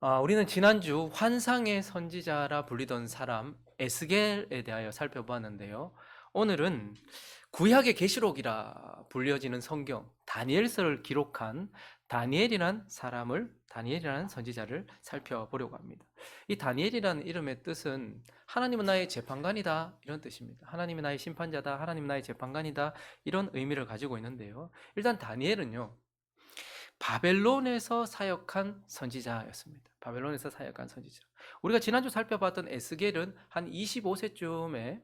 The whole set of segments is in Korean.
우리는 지난주 환상의 선지자라 불리던 사람 에스겔에 대하여 살펴보았는데요. 오늘은 구약의 계시록이라 불려지는 성경 다니엘서를 기록한 다니엘이라는 선지자를 살펴보려고 합니다. 이 다니엘이라는 이름의 뜻은 하나님은 나의 재판관이다 이런 뜻입니다. 하나님은 나의 심판자다, 하나님은 나의 재판관이다 이런 의미를 가지고 있는데요. 일단 다니엘은요, 바벨론에서 사역한 선지자였습니다. 바벨론에서 사역한 선지자. 우리가 지난주 살펴봤던 에스겔은 한 25세쯤에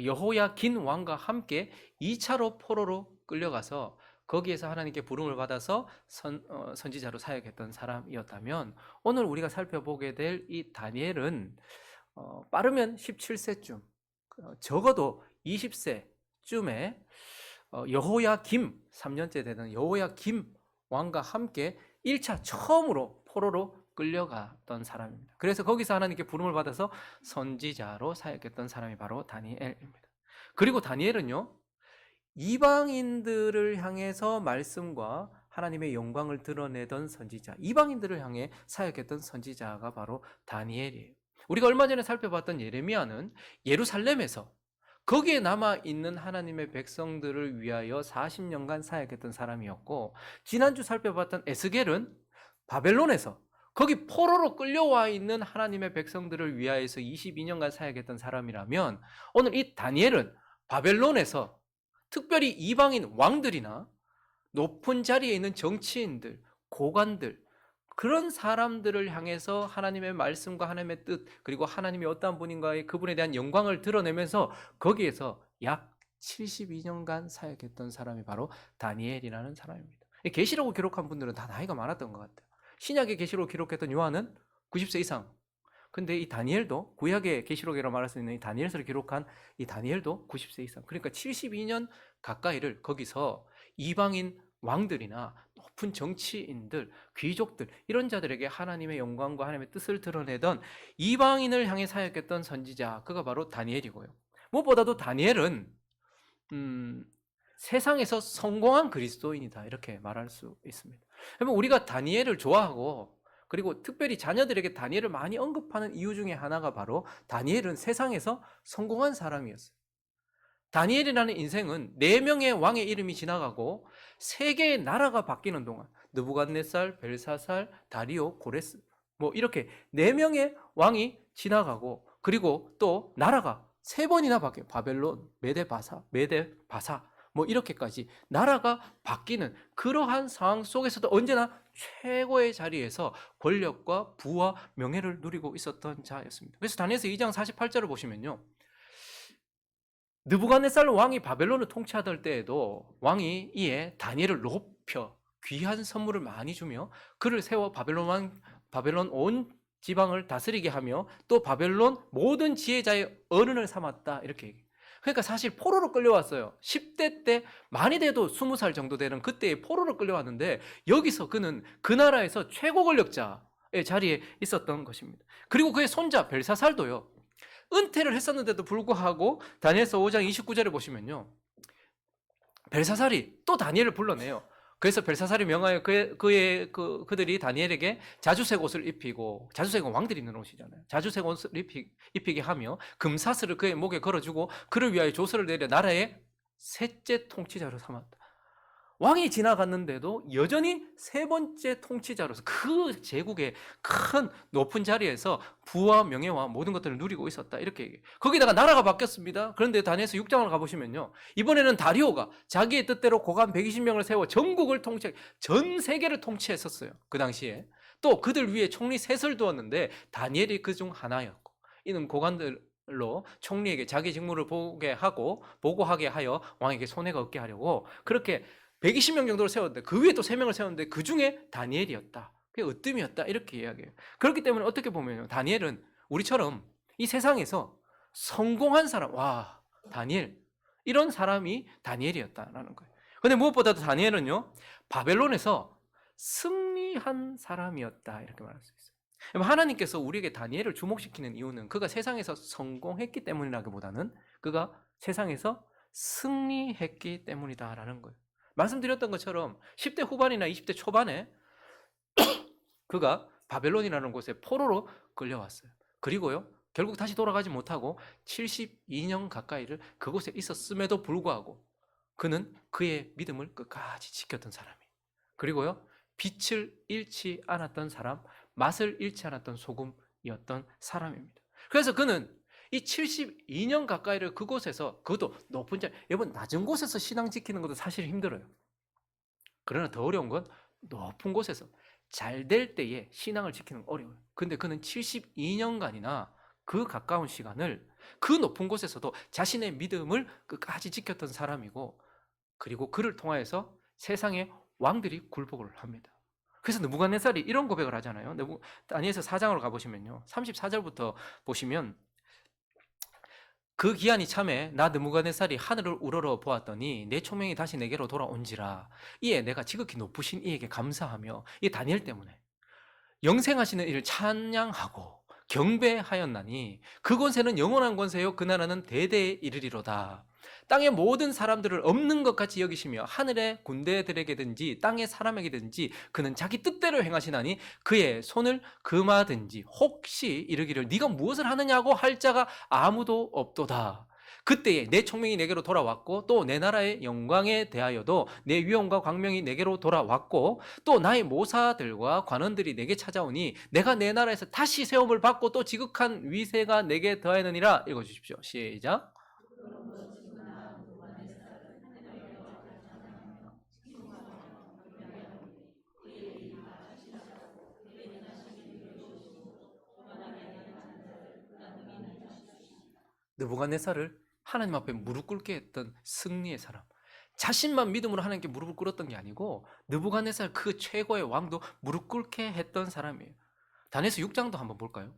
여호야긴 왕과 함께 2차로 포로로 끌려가서 거기에서 하나님께 부름을 받아서 선지자로 사역했던 사람이었다면, 오늘 우리가 살펴보게 될 이 다니엘은 빠르면 17세쯤, 적어도 20세쯤에 여호야김, 3년째 되는 여호야김 왕과 함께 1차 처음으로 포로로 끌려갔던 사람입니다. 그래서 거기서 하나님께 부름을 받아서 선지자로 사역했던 사람이 바로 다니엘입니다. 그리고 다니엘은요, 이방인들을 향해서 말씀과 하나님의 영광을 드러내던 선지자, 이방인들을 향해 사역했던 선지자가 바로 다니엘이에요. 우리가 얼마 전에 살펴봤던 예레미야는 예루살렘에서 거기에 남아있는 하나님의 백성들을 위하여 40년간 사역했던 사람이었고, 지난주 살펴봤던 에스겔은 바벨론에서 거기 포로로 끌려와 있는 하나님의 백성들을 위하여서 22년간 사역했던 사람이라면, 오늘 이 다니엘은 바벨론에서 특별히 이방인 왕들이나 높은 자리에 있는 정치인들, 고관들, 그런 사람들을 향해서 하나님의 말씀과 하나님의 뜻, 그리고 하나님이 어떠한 분인가의 그분에 대한 영광을 드러내면서 거기에서 약 72년간 사역했던 사람이 바로 다니엘이라는 사람입니다. 계시록을 기록한 분들은 다 나이가 많았던 것 같아요. 신약의 계시록을 기록했던 요한은 90세 이상. 근데 이 다니엘도, 구약의 계시록이라고 말할 수 있는 이 다니엘서를 기록한 이 다니엘도 90세 이상. 그러니까 72년 가까이를 거기서 이방인 왕들이나 높은 정치인들, 귀족들, 이런 자들에게 하나님의 영광과 하나님의 뜻을 드러내던 이방인을 향해 사역했던 선지자, 그가 바로 다니엘이고요. 무엇보다도 다니엘은 세상에서 성공한 그리스도인이다 이렇게 말할 수 있습니다. 그러면 우리가 다니엘을 좋아하고, 그리고 특별히 자녀들에게 다니엘을 많이 언급하는 이유 중에 하나가 바로 다니엘은 세상에서 성공한 사람이었어요. 다니엘이라는 인생은 4명의 왕의 이름이 지나가고 3개의 나라가 바뀌는 동안, 느부갓네살, 벨사살, 다리오, 고레스, 이렇게 4명의 왕이 지나가고, 그리고 또 나라가 3번이나 바뀌어요. 바벨론, 메데바사, 이렇게까지 나라가 바뀌는 그러한 상황 속에서도 언제나 최고의 자리에서 권력과 부와 명예를 누리고 있었던 자였습니다. 그래서 다니엘서 2장 48절을 보시면요, 느부갓네살 왕이 바벨론을 통치하던 때에도 왕이 이에 다니엘을 높여 귀한 선물을 많이 주며 그를 세워 바벨론 온 지방을 다스리게 하며 또 바벨론 모든 지혜자의 어른을 삼았다 이렇게 얘기해요. 그러니까 사실 포로로 끌려왔어요. 10대 때, 많이 돼도 20살 정도 되는 그때에 포로로 끌려왔는데, 여기서 그는 그 나라에서 최고 권력자의 자리에 있었던 것입니다. 그리고 그의 손자 벨사살도요, 은퇴를 했었는데도 불구하고 다니엘서 5장 29절에 보시면요, 벨사살이 또 다니엘을 불러내요. 그래서 벨사살이 명하여 그들이 다니엘에게 자주색 옷을 입히고, 자주색은 왕들이 입는 옷이잖아요. 자주색 옷을 입히게 하며 금사슬을 그의 목에 걸어주고 그를 위하여 조서를 내려 나라의 셋째 통치자로 삼았다. 왕이 지나갔는데도 여전히 3번째 통치자로서 그 제국의 큰 높은 자리에서 부와 명예와 모든 것들을 누리고 있었다 이렇게 얘기해요. 거기다가 나라가 바뀌었습니다. 그런데 다니엘서 6장을 가보시면요, 이번에는 다리오가 자기의 뜻대로 고관 120명을 세워 전국을 전 세계를 통치했었어요. 그 당시에 또 그들 위에 총리 셋을 두었는데 다니엘이 그 중 하나였고, 이는 고관들로 총리에게 자기 직무를 보고하게 하여 왕에게 손해가 없게 하려고 그렇게 120명 정도를 세웠는데, 그 위에 또 3명을 세웠는데 그 중에 다니엘이었다. 그게 으뜸이었다 이렇게 이야기해요. 그렇기 때문에 어떻게 보면 다니엘은 우리처럼 이 세상에서 성공한 사람, 와, 다니엘, 이런 사람이 다니엘이었다라는 거예요. 근데 무엇보다도 다니엘은요, 바벨론에서 승리한 사람이었다 이렇게 말할 수 있어요. 하나님께서 우리에게 다니엘을 주목시키는 이유는 그가 세상에서 성공했기 때문이라기보다는 그가 세상에서 승리했기 때문이다라는 거예요. 말씀드렸던 것처럼 10대 후반이나 20대 초반에 그가 바벨론이라는 곳에 포로로 끌려왔어요. 그리고요, 결국 다시 돌아가지 못하고 72년 가까이를 그곳에 있었음에도 불구하고 그는 그의 믿음을 끝까지 지켰던 사람이에요. 그리고요, 빛을 잃지 않았던 사람, 맛을 잃지 않았던 소금이었던 사람입니다. 그래서 그는 이 72년 가까이를 그곳에서, 그것도 높은 자리, 여러분 낮은 곳에서 신앙 지키는 것도 사실 힘들어요. 그러나 더 어려운 건 높은 곳에서 잘 될 때에 신앙을 지키는 건 어려워요. 근데 그는 72년간이나 그 가까운 시간을 그 높은 곳에서도 자신의 믿음을 끝까지 지켰던 사람이고, 그리고 그를 통하여서 세상의 왕들이 굴복을 합니다. 그래서 느부갓네살이 이런 고백을 하잖아요. 다니엘서 4장으로 가보시면요, 34절부터 보시면, 그 기한이 참에 나 느부갓네살이 하늘을 우러러 보았더니 내 총명이 다시 내게로 돌아온지라. 이에 내가 지극히 높으신 이에게 감사하며, 이 다니엘 때문에 영생하시는 이를 찬양하고 경배하였나니 그 권세는 영원한 권세요 그 나라는 대대에 이르리로다. 땅의 모든 사람들을 없는 것 같이 여기시며 하늘의 군대들에게든지 땅의 사람에게든지 그는 자기 뜻대로 행하시나니 그의 손을 금하든지 혹시 이르기를 네가 무엇을 하느냐고 할 자가 아무도 없도다. 그때에 내 총명이 내게로 돌아왔고 또 내 나라의 영광에 대하여도 내 위엄과 광명이 내게로 돌아왔고 또 나의 모사들과 관원들이 내게 찾아오니 내가 내 나라에서 다시 세움을 받고 또 지극한 위세가 내게 더하느니라. 읽어주십시오. 시작. 느부갓네살을 하나님 앞에 무릎 꿇게 했던 승리의 사람, 자신만 믿음으로 하나님께 무릎을 꿇었던 게 아니고 느부갓네살 그 최고의 왕도 무릎 꿇게 했던 사람이에요. 다니엘서 6장도 한번 볼까요?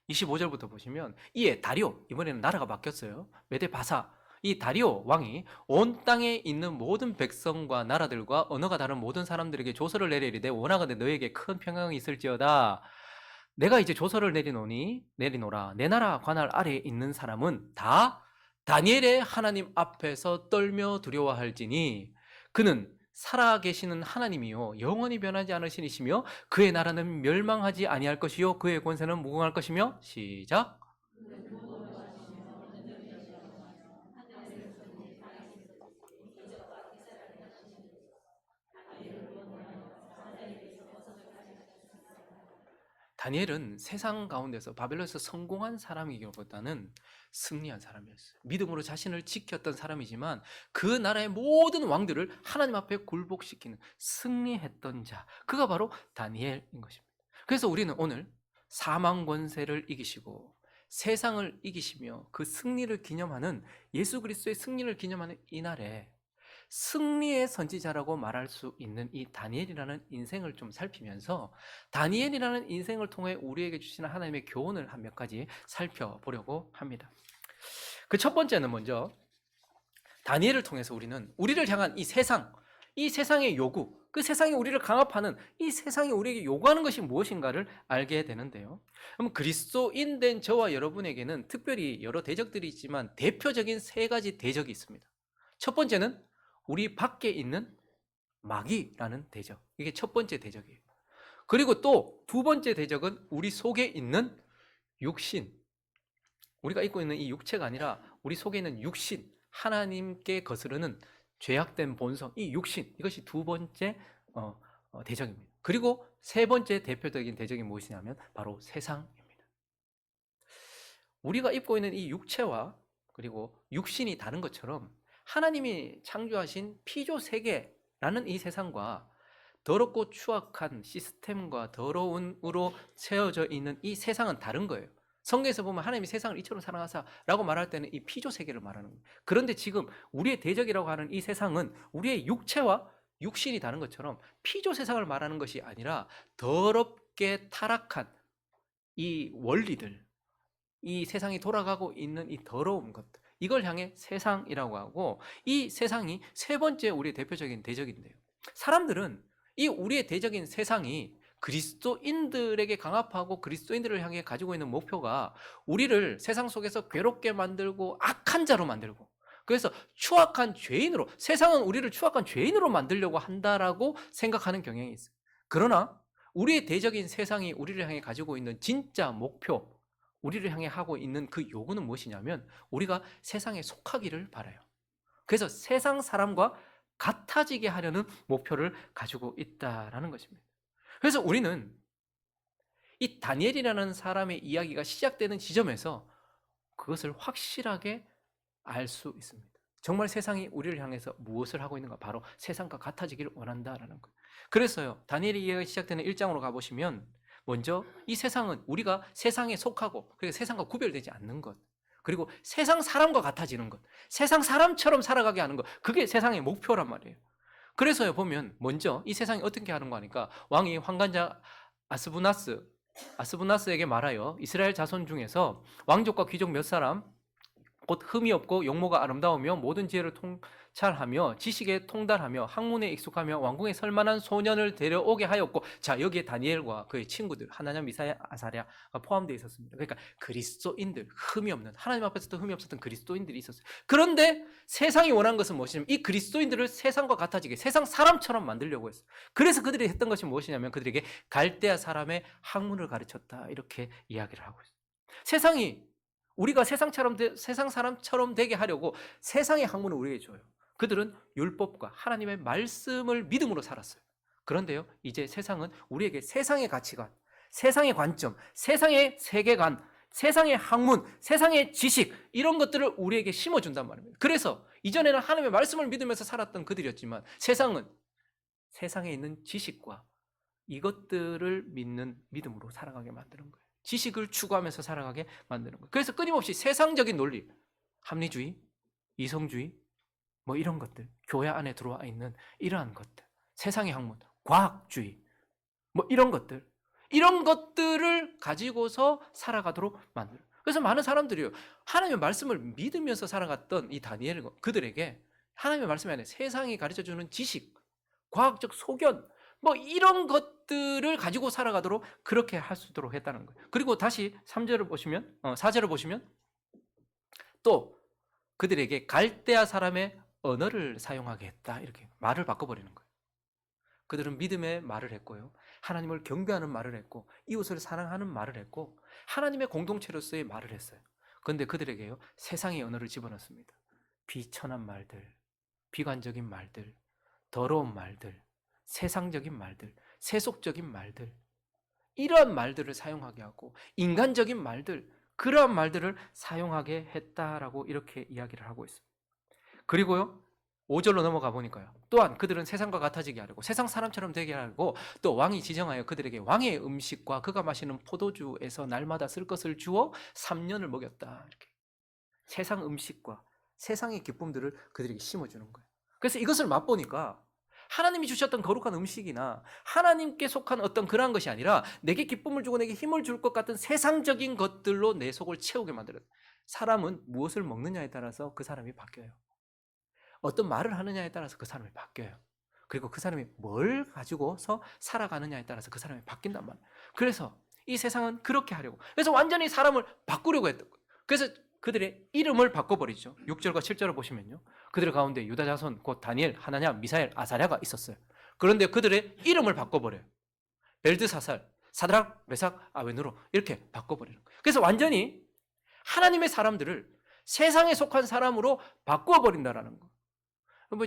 25절부터 보시면, 이에 다리오, 이번에는 나라가 바뀌었어요. 메데 바사, 이 다리오 왕이 온 땅에 있는 모든 백성과 나라들과 언어가 다른 모든 사람들에게 조서를 내리되 원하건대 너에게 큰 평강이 있을지어다. 내가 이제 조서를 내리노라. 내 나라 관할 아래에 있는 사람은 다 다니엘의 하나님 앞에서 떨며 두려워할지니 그는 살아계시는 하나님이요 영원히 변하지 않으신 이시며 그의 나라는 멸망하지 아니할 것이요 그의 권세는 무궁할 것이며. 시작. 다니엘은 세상 가운데서 바벨론에서 성공한 사람이기보다는 승리한 사람이었어요. 믿음으로 자신을 지켰던 사람이지만 그 나라의 모든 왕들을 하나님 앞에 굴복시키는 승리했던 자, 그가 바로 다니엘인 것입니다. 그래서 우리는 오늘 사망 권세를 이기시고 세상을 이기시며 그 승리를 기념하는, 예수 그리스도의 승리를 기념하는 이날에 승리의 선지자라고 말할 수 있는 이 다니엘이라는 인생을 좀 살피면서 다니엘이라는 인생을 통해 우리에게 주시는 하나님의 교훈을 한 몇 가지 살펴보려고 합니다. 그 첫 번째는 먼저 다니엘을 통해서 우리는 우리를 향한 이 세상의 요구, 그 세상이 우리를 강압하는 이 세상이 우리에게 요구하는 것이 무엇인가를 알게 되는데요. 그럼 그리스도인 된 저와 여러분에게는 특별히 여러 대적들이 있지만 대표적인 세 가지 대적이 있습니다. 첫 번째는 우리 밖에 있는 마귀라는 대적, 이게 첫 번째 대적이에요. 그리고 또 두 번째 대적은 우리 속에 있는 육신, 우리가 입고 있는 이 육체가 아니라 우리 속에 있는 육신, 하나님께 거스르는 죄악된 본성, 이 육신, 이것이 두 번째 대적입니다. 그리고 세 번째 대표적인 대적이 무엇이냐면 바로 세상입니다. 우리가 입고 있는 이 육체와 그리고 육신이 다른 것처럼 하나님이 창조하신 피조 세계라는 이 세상과 더럽고 추악한 시스템과 더러움으로 채워져 있는 이 세상은 다른 거예요. 성경에서 보면 하나님이 세상을 이처럼 사랑하사라고 말할 때는 이 피조 세계를 말하는 거예요. 그런데 지금 우리의 대적이라고 하는 이 세상은 우리의 육체와 육신이 다른 것처럼 피조 세상을 말하는 것이 아니라 더럽게 타락한 이 원리들, 이 세상이 돌아가고 있는 이 더러운 것들, 이걸 향해 세상이라고 하고, 이 세상이 세 번째 우리의 대표적인 대적인데요. 사람들은 이 우리의 대적인 세상이 그리스도인들에게 강압하고 그리스도인들을 향해 가지고 있는 목표가 우리를 세상 속에서 괴롭게 만들고 악한 자로 만들고, 그래서 추악한 죄인으로, 세상은 우리를 추악한 죄인으로 만들려고 한다라고 생각하는 경향이 있어요. 그러나 우리의 대적인 세상이 우리를 향해 가지고 있는 진짜 목표, 우리를 향해 하고 있는 그 요구는 무엇이냐면 우리가 세상에 속하기를 바라요. 그래서 세상 사람과 같아지게 하려는 목표를 가지고 있다라는 것입니다. 그래서 우리는 이 다니엘이라는 사람의 이야기가 시작되는 지점에서 그것을 확실하게 알 수 있습니다. 정말 세상이 우리를 향해서 무엇을 하고 있는가? 바로 세상과 같아지기를 원한다라는 거예요. 그래서요, 다니엘의 이야기가 시작되는 1장으로 가보시면 먼저 이 세상은 우리가 세상에 속하고 그리고 세상과 구별되지 않는 것, 그리고 세상 사람과 같아지는 것, 세상 사람처럼 살아가게 하는 것, 그게 세상의 목표란 말이에요. 그래서요, 보면 먼저 이 세상이 어떻게 하는 거 하니까 왕이 환관자 아스부나스에게 말하여 이스라엘 자손 중에서 왕족과 귀족 몇 사람 곧 흠이 없고 용모가 아름다우며 모든 지혜를 통찰하며 지식에 통달하며 학문에 익숙하며 왕궁에 설만한 소년을 데려오게 하였고, 자, 여기에 다니엘과 그의 친구들 하나냐 미사야 아사랴가 포함되어 있었습니다. 그러니까 그리스도인들, 흠이 없는, 하나님 앞에서도 흠이 없었던 그리스도인들이 있었어요. 그런데 세상이 원한 것은 무엇이냐면 이 그리스도인들을 세상과 같아지게, 세상 사람처럼 만들려고 했어요. 그래서 그들이 했던 것이 무엇이냐면 그들에게 갈대아 사람의 학문을 가르쳤다, 이렇게 이야기를 하고 있어요. 세상이 우리가 세상 사람처럼 되게 하려고 세상의 학문을 우리에게 줘요. 그들은 율법과 하나님의 말씀을 믿음으로 살았어요. 그런데요, 이제 세상은 우리에게 세상의 가치관, 세상의 관점, 세상의 세계관, 세상의 학문, 세상의 지식, 이런 것들을 우리에게 심어준단 말입니다. 그래서 이전에는 하나님의 말씀을 믿으면서 살았던 그들이었지만 세상은 세상에 있는 지식과 이것들을 믿는 믿음으로 살아가게 만드는 거예요. 지식을 추구하면서 살아가게 만드는 거예요. 그래서 끊임없이 세상적인 논리, 합리주의, 이성주의, 뭐 이런 것들, 교회 안에 들어와 있는 이러한 것들, 세상의 학문, 과학주의, 뭐 이런 것들을 가지고서 살아가도록 만들어요. 그래서 많은 사람들이요, 하나님의 말씀을 믿으면서 살아갔던 이 다니엘, 그들에게 하나님의 말씀이 아니라 세상이 가르쳐주는 지식, 과학적 소견, 뭐 이런 것들을 가지고 살아가도록 그렇게 할 수 있도록 했다는 거예요. 그리고 다시 3절을 보시면, 4절을 보시면 또 그들에게 갈대아 사람의 언어를 사용하게 했다, 이렇게 말을 바꿔버리는 거예요. 그들은 믿음의 말을 했고요, 하나님을 경배하는 말을 했고, 이웃을 사랑하는 말을 했고, 하나님의 공동체로서의 말을 했어요. 그런데 그들에게요, 세상의 언어를 집어넣습니다. 비천한 말들, 비관적인 말들, 더러운 말들, 세상적인 말들, 세속적인 말들, 이러한 말들을 사용하게 하고 인간적인 말들, 그러한 말들을 사용하게 했다라고 이렇게 이야기를 하고 있습니다. 그리고요, 5절로 넘어가 보니까요, 또한 그들은 세상과 같아지게 하려고, 세상 사람처럼 되게 하려고, 또 왕이 지정하여 그들에게 왕의 음식과 그가 마시는 포도주에서 날마다 쓸 것을 주어 3년을 먹였다, 이렇게. 세상 음식과 세상의 기쁨들을 그들에게 심어주는 거예요. 그래서 이것을 맛보니까 하나님이 주셨던 거룩한 음식이나 하나님께 속한 어떤 그러한 것이 아니라 내게 기쁨을 주고 내게 힘을 줄 것 같은 세상적인 것들로 내 속을 채우게 만들어요. 사람은 무엇을 먹느냐에 따라서 그 사람이 바뀌어요. 어떤 말을 하느냐에 따라서 그 사람이 바뀌어요. 그리고 그 사람이 뭘 가지고서 살아가느냐에 따라서 그 사람이 바뀐단 말이에요. 그래서 이 세상은 그렇게 하려고, 그래서 완전히 사람을 바꾸려고 했던 거예요. 그래서 그들의 이름을 바꿔버리죠. 6절과 7절을 보시면요, 그들 가운데 유다 자손 곧 다니엘, 하나냐, 미사엘, 아사랴가 있었어요. 그런데 그들의 이름을 바꿔버려요. 벨드사살, 사드락, 메삭, 아벤누로, 이렇게 바꿔버리는 거예요. 그래서 완전히 하나님의 사람들을 세상에 속한 사람으로 바꿔버린다라는 거.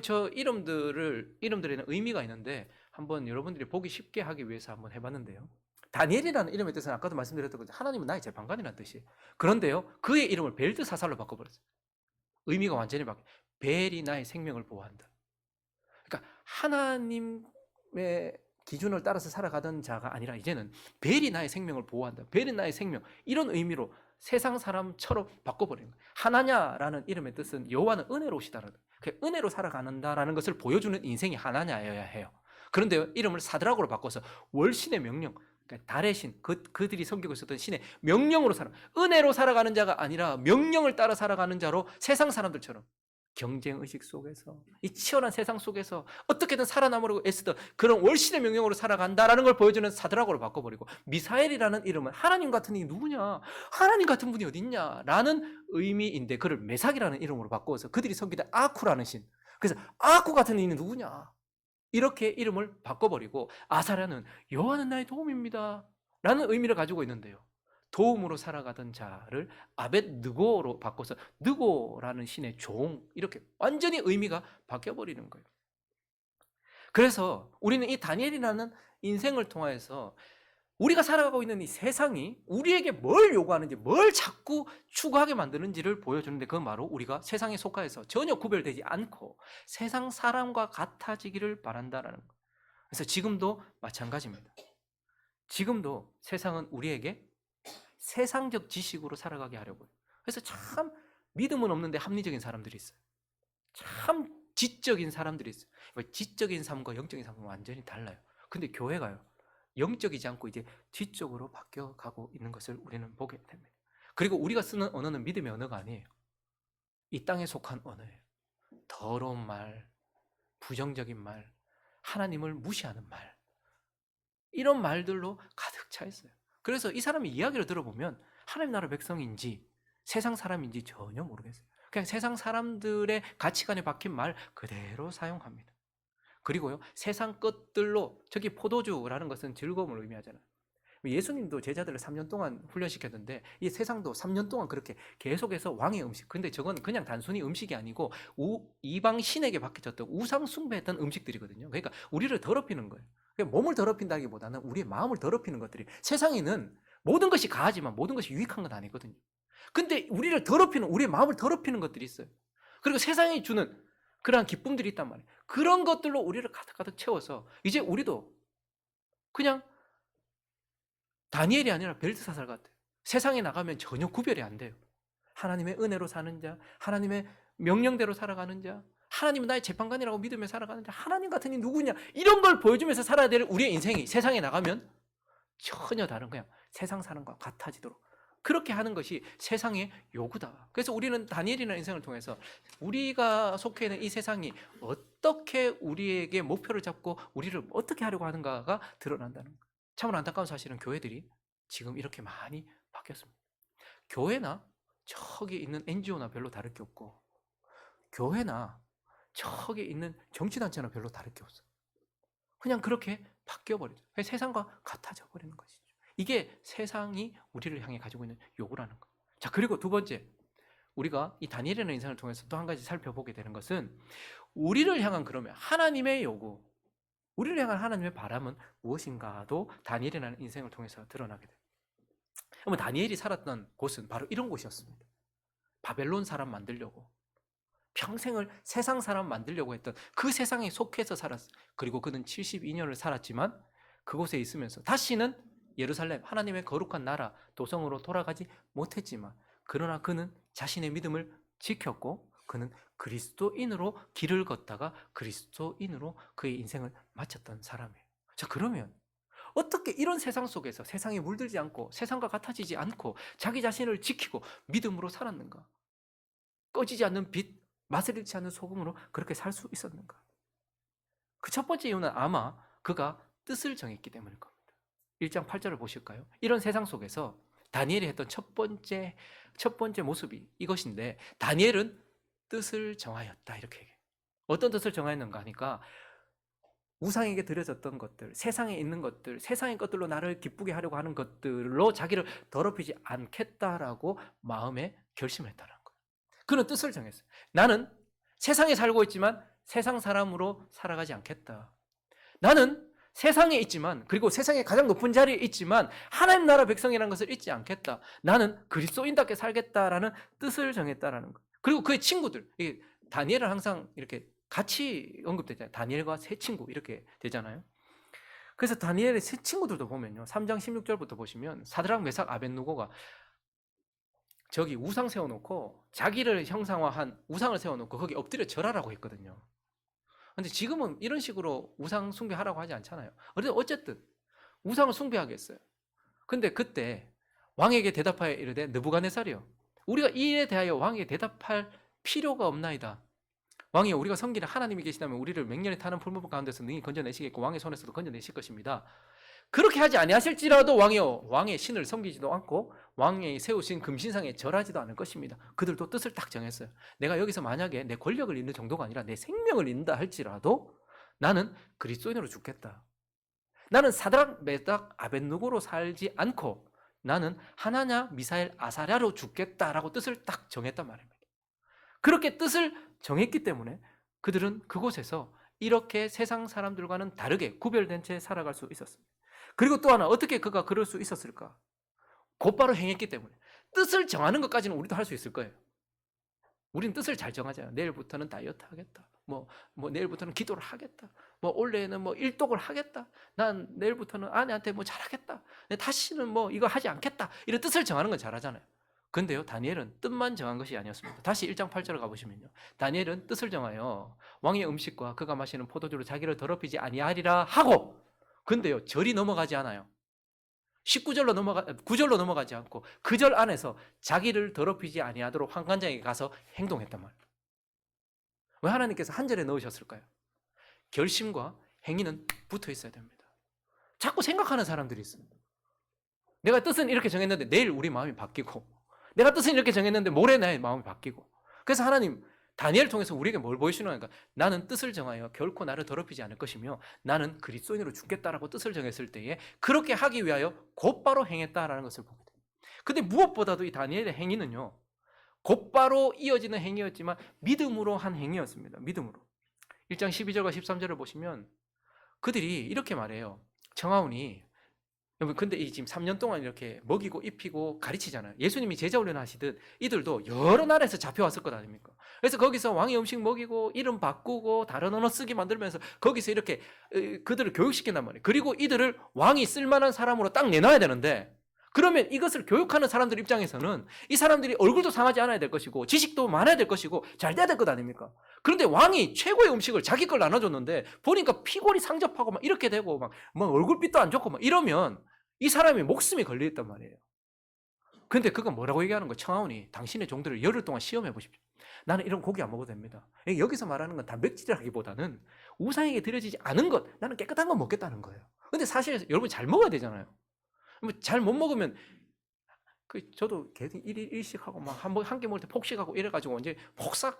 저 이름들에는 의미가 있는데 한번 여러분들이 보기 쉽게 하기 위해서 한번 해봤는데요, 다니엘이라는 이름의 뜻은 아까도 말씀드렸던 것처럼 하나님은 나의 재판관이라는 뜻이에요. 그런데요, 그의 이름을 벨드사살로 바꿔버렸어요. 의미가 완전히 바뀌어요. 벨이 나의 생명을 보호한다. 그러니까 하나님의 기준을 따라서 살아가던 자가 아니라 이제는 벨이 나의 생명을 보호한다, 벨이 나의 생명, 이런 의미로 세상 사람처럼 바꿔버리는 거예요. 하나냐라는 이름의 뜻은 여호와는 은혜로우시다라는, 은혜로 살아가는다라는 것을 보여주는 인생이 하나냐여야 해요. 그런데 이름을 사드락으로 바꿔서 월신의 명령, 그러니까 달의 신, 그들이 섬기고 있었던 신의 명령으로 은혜로 살아가는 자가 아니라 명령을 따라 살아가는 자로 세상 사람들처럼 경쟁의식 속에서, 이 치열한 세상 속에서 어떻게든 살아남으려고 애쓰던 그런 월신의 명령으로 살아간다라는 걸 보여주는 사드락으로 바꿔버리고, 미사엘이라는 이름은 하나님 같은 분이 누구냐, 하나님 같은 분이 어딨냐 라는 의미인데 그를 메삭이라는 이름으로 바꿔서 그들이 섬기던 아쿠라는 신, 그래서 아쿠 같은 이는 누구냐, 이렇게 이름을 바꿔버리고 아사랴는 여호와는 나의 도움입니다 라는 의미를 가지고 있는데요, 도움으로 살아가던 자를 아벳느고로 바꿔서 느고라는 신의 종, 이렇게 완전히 의미가 바뀌어버리는 거예요. 그래서 우리는 이 다니엘이라는 인생을 통해서 우리가 살아가고 있는 이 세상이 우리에게 뭘 요구하는지, 뭘 자꾸 추구하게 만드는지를 보여주는데, 그건 바로 우리가 세상에 속하여서 전혀 구별되지 않고 세상 사람과 같아지기를 바란다라는 거예요. 그래서 지금도 마찬가지입니다. 지금도 세상은 우리에게 세상적 지식으로 살아가게 하려고 해요. 그래서 참 믿음은 없는데 합리적인 사람들이 있어요. 참 지적인 사람들이 있어요. 지적인 삶과 영적인 삶은 완전히 달라요. 근데 교회가요, 영적이지 않고 이제 지적으로 바뀌어가고 있는 것을 우리는 보게 됩니다. 그리고 우리가 쓰는 언어는 믿음의 언어가 아니에요. 이 땅에 속한 언어예요. 더러운 말, 부정적인 말, 하나님을 무시하는 말, 이런 말들로 가득 차 있어요. 그래서 이 사람의 이야기를 들어보면 하나님 나라 백성인지 세상 사람인지 전혀 모르겠어요. 그냥 세상 사람들의 가치관에 박힌 말 그대로 사용합니다. 그리고요, 세상 것들로, 저기 포도주라는 것은 즐거움을 의미하잖아요. 예수님도 제자들을 3년 동안 훈련시켰는데 이 세상도 3년 동안 그렇게 계속해서 왕의 음식, 근데 저건 그냥 단순히 음식이 아니고 이방 신에게 바뀌었던 우상 숭배했던 음식들이거든요. 그러니까 우리를 더럽히는 거예요. 그러니까 몸을 더럽힌다기보다는 우리의 마음을 더럽히는 것들이, 세상에는 모든 것이 가하지만 모든 것이 유익한 건 아니거든요. 근데 우리를 더럽히는, 우리의 마음을 더럽히는 것들이 있어요. 그리고 세상이 주는 그러한 기쁨들이 있단 말이에요. 그런 것들로 우리를 가득가득 채워서 이제 우리도 그냥 다니엘이 아니라 벨드사살 같아요. 세상에 나가면 전혀 구별이 안 돼요. 하나님의 은혜로 사는 자, 하나님의 명령대로 살아가는 자, 하나님은 나의 재판관이라고 믿으며 살아가는 자, 하나님 같은 이 누구냐, 이런 걸 보여주면서 살아야 될 우리의 인생이 세상에 나가면 전혀 다른, 그냥 세상 사람과 같아지도록 그렇게 하는 것이 세상의 요구다. 그래서 우리는 다니엘이라는 인생을 통해서 우리가 속해 있는 이 세상이 어떻게 우리에게 목표를 잡고 우리를 어떻게 하려고 하는가가 드러난다는 거예요. 참으로 안타까운 사실은 교회들이 지금 이렇게 많이 바뀌었습니다. 교회나 저기 있는 NGO나 별로 다를 게 없고, 교회나 저기 있는 정치단체나 별로 다를 게 없어요. 그냥 그렇게 바뀌어버리죠. 세상과 같아져 버리는 것이죠. 이게 세상이 우리를 향해 가지고 있는 요구라는 거. 자, 그리고 두 번째, 우리가 이 다니엘이라는 인생을 통해서 또 한 가지 살펴보게 되는 것은, 우리를 향한, 그러면 하나님의 요구, 우리를 향한 하나님의 바람은 무엇인가도 다니엘이라는 인생을 통해서 드러나게 돼요. 그러면 다니엘이 살았던 곳은 바로 이런 곳이었습니다. 바벨론 사람 만들려고 평생을 세상 사람 만들려고 했던 그 세상에 속해서 살았어요. 그리고 그는 72년을 살았지만 그곳에 있으면서 다시는 예루살렘, 하나님의 거룩한 나라, 도성으로 돌아가지 못했지만, 그러나 그는 자신의 믿음을 지켰고 그는 그리스도인으로 길을 걷다가 그리스도인으로 그의 인생을 마쳤던 사람이에요. 자, 그러면 어떻게 이런 세상 속에서 세상에 물들지 않고 세상과 같아지지 않고 자기 자신을 지키고 믿음으로 살았는가? 꺼지지 않는 빛, 맛을 잃지 않는 소금으로 그렇게 살 수 있었는가? 그 첫 번째 이유는 아마 그가 뜻을 정했기 때문일 겁니다. 1장 8절을 보실까요? 이런 세상 속에서 다니엘이 했던 첫 번째 모습이 이것인데, 다니엘은 뜻을 정하였다, 이렇게 얘기해요. 어떤 뜻을 정하였는가 하니까, 우상에게 드려졌던 것들, 세상에 있는 것들, 세상의 것들로 나를 기쁘게 하려고 하는 것들로 자기를 더럽히지 않겠다라고 마음에 결심을 했다는 거예요. 그는 뜻을 정했어요. 나는 세상에 살고 있지만 세상 사람으로 살아가지 않겠다. 나는 세상에 있지만, 그리고 세상의 가장 높은 자리에 있지만 하나님 나라 백성이라는 것을 잊지 않겠다. 나는 그리스도인답게 살겠다라는 뜻을 정했다라는 거예요. 그리고 그의 친구들, 다니엘은 항상 이렇게 같이 언급되잖아요. 다니엘과 세 친구 이렇게 되잖아요. 그래서 다니엘의 세 친구들도 보면요, 3장 16절부터 보시면 사드락, 메삭, 아벳느고가 저기 우상 세워놓고, 자기를 형상화한 우상을 세워놓고 거기 엎드려 절하라고 했거든요. 근데 지금은 이런 식으로 우상 숭배하라고 하지 않잖아요. 어쨌든 우상을 숭배하겠어요. 근데 그때 왕에게 대답하여 이르되, 느부갓네살이요, 우리가 이 일에 대하여 왕에게 대답할 필요가 없나이다. 왕이여, 우리가 섬기는 하나님이 계시다면 우리를 맹렬히 타는 풀무불 가운데서 능히 건져내시겠고 왕의 손에서도 건져내실 것입니다. 그렇게 하지 아니하실지라도 왕이여, 왕의 신을 섬기지도 않고 왕이 세우신 금신상에 절하지도 않을 것입니다. 그들도 뜻을 딱 정했어요. 내가 여기서 만약에 내 권력을 잃는 정도가 아니라 내 생명을 잃는다 할지라도 나는 그리스도인으로 죽겠다. 나는 사드락, 메삭, 아벳느고로 살지 않고 나는 하나냐, 미사엘, 아사랴로 죽겠다라고 뜻을 딱 정했단 말입니다. 그렇게 뜻을 정했기 때문에 그들은 그곳에서 이렇게 세상 사람들과는 다르게 구별된 채 살아갈 수 있었습니다. 그리고 또 하나, 어떻게 그가 그럴 수 있었을까? 곧바로 행했기 때문에. 뜻을 정하는 것까지는 우리도 할 수 있을 거예요. 우리는 뜻을 잘 정하잖아요. 내일부터는 다이어트 하겠다. 내일부터는 기도를 하겠다. 올해는 일독을 하겠다. 난 내일부터는 아내한테 잘하겠다. 다시는 이거 하지 않겠다. 이런 뜻을 정하는 건 잘하잖아요. 근데요, 다니엘은 뜻만 정한 것이 아니었습니다. 다시 1장 8절을 가보시면요. 다니엘은 뜻을 정하여 왕의 음식과 그가 마시는 포도주로 자기를 더럽히지 아니하리라 하고, 근데요, 절이 넘어가지 않아요. 9절로 넘어가지 않고 그 절 안에서 자기를 더럽히지 아니하도록 환관장에 가서 행동했단 말이에요. 왜 하나님께서 한 절에 넣으셨을까요? 결심과 행위는 붙어 있어야 됩니다. 자꾸 생각하는 사람들이 있어요. 내가 뜻은 이렇게 정했는데 내일 우리 마음이 바뀌고, 내가 뜻은 이렇게 정했는데 모레 나의 마음이 바뀌고. 그래서 하나님 다니엘을 통해서 우리에게 뭘 보여주시는 거니까, 나는 뜻을 정하여 결코 나를 더럽히지 않을 것이며 나는 그리스도인으로 죽겠다라고 뜻을 정했을 때에 그렇게 하기 위하여 곧바로 행했다라는 것을 보게 됩니다. 근데 무엇보다도 이 다니엘의 행위는요, 곧바로 이어지는 행위였지만 믿음으로 한 행위였습니다. 믿음으로. 1장 12절과 13절을 보시면 그들이 이렇게 말해요. 청하오니, 여러분, 근데 지금 3년 동안 이렇게 먹이고 입히고 가르치잖아요. 예수님이 제자 훈련 하시듯 이들도 여러 나라에서 잡혀왔을 것 아닙니까? 그래서 거기서 왕의 음식 먹이고 이름 바꾸고 다른 언어 쓰기 만들면서 거기서 이렇게 그들을 교육시킨단 말이에요. 그리고 이들을 왕이 쓸만한 사람으로 딱 내놔야 되는데, 그러면 이것을 교육하는 사람들 입장에서는 이 사람들이 얼굴도 상하지 않아야 될 것이고 지식도 많아야 될 것이고 잘 돼야 될 것 아닙니까? 그런데 왕이 최고의 음식을 자기 걸 나눠줬는데 보니까 피골이 상접하고 막 이렇게 되고 막 얼굴빛도 안 좋고 막 이러면 이 사람이 목숨이 걸려있단 말이에요. 근데 그가 뭐라고 얘기하는 거예요? 청하오니, 당신의 종들을 열흘 동안 시험해 보십시오. 나는 이런 고기 안 먹어도 됩니다. 여기서 말하는 건 단백질이라기보다는 우상에게 드려지지 않은 것, 나는 깨끗한 거 먹겠다는 거예요. 근데 사실 여러분 잘 먹어야 되잖아요. 잘 못 먹으면, 저도 계속 1일 1식 하고 막 한 개 먹을 때 폭식하고 이래가지고 이제 폭삭